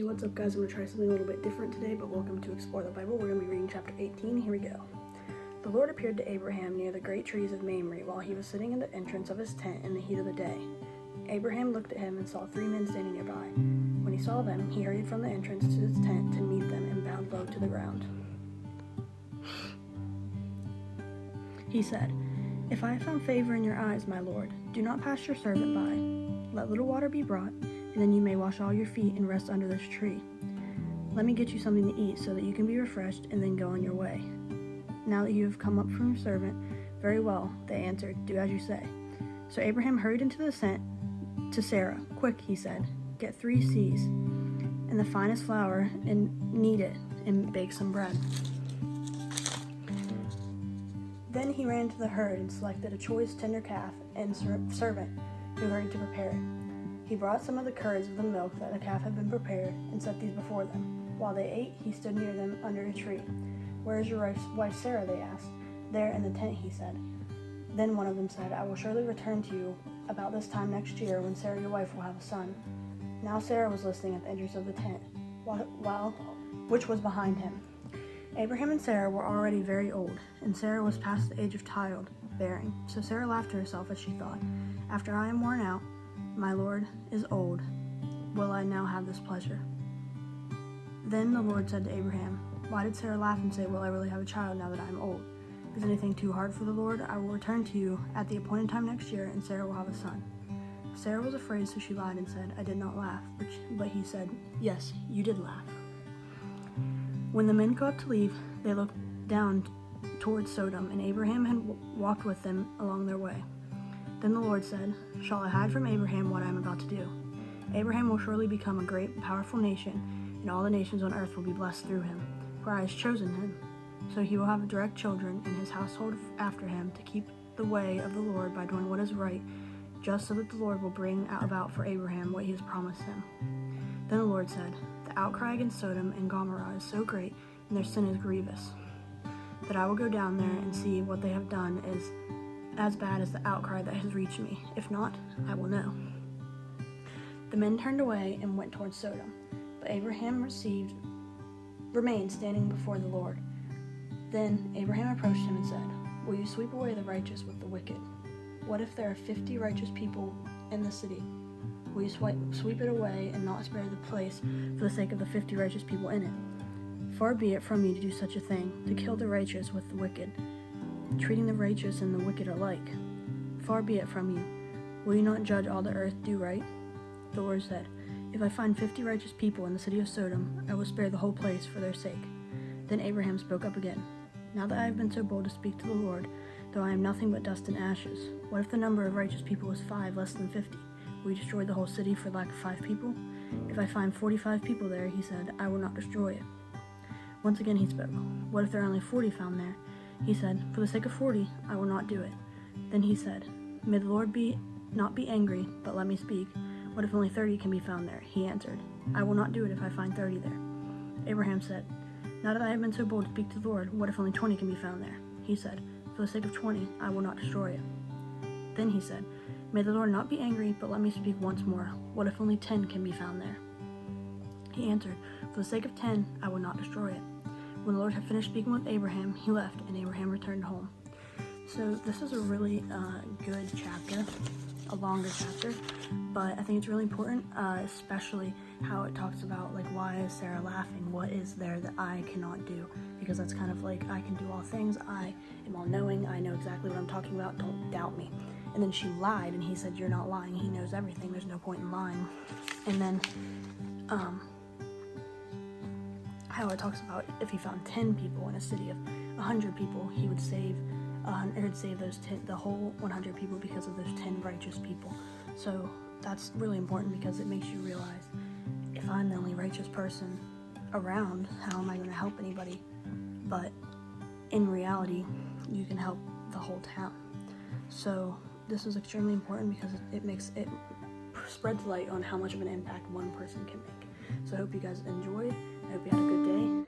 What's up, guys? I'm going to try something a little bit different today, but welcome to Explore the Bible. We're going to be reading chapter 18. Here we go. The Lord appeared to Abraham near the great trees of Mamre while he was sitting in the entrance of his tent in the heat of the day. Abraham looked at him and saw 3 men standing nearby. When he saw them, he hurried from the entrance to his tent to meet them and bowed low to the ground. He said, "If I have found favor in your eyes, my Lord, do not pass your servant by. Let little water be brought, and then you may wash all your feet and rest under this tree. Let me get you something to eat so that you can be refreshed and then go on your way." "Now that you have come up from your servant, very well," they answered, "do as you say." So Abraham hurried into the tent to Sarah. "Quick," he said, "get 3 seahs and the finest flour and knead it and bake some bread." Then he ran to the herd and selected a choice tender calf and servant who hurried to prepare it. He brought some of the curds of the milk that the calf had been prepared and set these before them. While they ate, he stood near them under a tree. "Where is your wife Sarah?" they asked. "There in the tent," he said. Then one of them said, "I will surely return to you about this time next year when Sarah your wife will have a son." Now Sarah was listening at the entrance of the tent, which was behind him. Abraham and Sarah were already very old, and Sarah was past the age of childbearing. So Sarah laughed to herself as she thought, "After I am worn out, my Lord is old, will I now have this pleasure?" Then the Lord said to Abraham, "Why did Sarah laugh and say, 'Will I really have a child now that I am old?' Is anything too hard for the Lord? I will return to you at the appointed time next year, and Sarah will have a son." Sarah was afraid, so she lied and said, "I did not laugh." But he said, "Yes, you did laugh." When the men got up to leave, they looked down towards Sodom, and Abraham had walked with them along their way. Then the Lord said, "Shall I hide from Abraham what I am about to do? Abraham will surely become a great and powerful nation, and all the nations on earth will be blessed through him, for I have chosen him. So he will have direct children and his household after him to keep the way of the Lord by doing what is right, just so that the Lord will bring about for Abraham what he has promised him." Then the Lord said, "The outcry against Sodom and Gomorrah is so great, and their sin is grievous, that I will go down there and see what they have done is as bad as the outcry that has reached me. If not, I will know." The men turned away and went towards Sodom, but Abraham remained standing before the Lord. Then Abraham approached him and said, "Will you sweep away the righteous with the wicked? What if there are 50 righteous people in the city? Will you sweep it away and not spare the place for the sake of the 50 righteous people in it? Far be it from me to do such a thing, to kill the righteous with the wicked, treating the righteous and the wicked alike. Far be it from you. Will you not judge all the earth, do right?" The Lord said, "If I find 50 righteous people in the city of Sodom, I will spare the whole place for their sake." Then Abraham spoke up again. "Now that I have been so bold to speak to the Lord, though I am nothing but dust and ashes, what if the number of righteous people is 5 less than 50? Will you destroy the whole city for lack of 5 people? If I find 45 people there," he said, "I will not destroy it." Once again he spoke. "What if there are only 40 found there?" He said, "For the sake of 40, I will not do it." Then he said, "May the Lord not be angry, but let me speak. What if only 30 can be found there?" He answered, "I will not do it if I find 30 there." Abraham said, "Now that I have been so bold to speak to the Lord, what if only 20 can be found there?" He said, "For the sake of 20, I will not destroy it." Then he said, "May the Lord not be angry, but let me speak once more. What if only 10 can be found there?" He answered, "For the sake of 10, I will not destroy it." When the Lord had finished speaking with Abraham, he left, and Abraham returned home. So this is a really good chapter, a longer chapter, but I think it's really important, especially how it talks about, like, why is Sarah laughing? What is there that I cannot do? Because that's kind of like, I can do all things, I am all-knowing, I know exactly what I'm talking about, don't doubt me. And then she lied, and he said, "You're not lying, he knows everything, there's no point in lying." And then how it talks about if he found 10 people in a city of 100 people, he would save the whole 100 people because of those 10 righteous people. So that's really important because it makes you realize, if I'm the only righteous person around, how am I going to help anybody? But in reality, you can help the whole town. So this is extremely important because it spreads light on how much of an impact one person can make. So I hope you guys enjoyed. I hope you had a good day.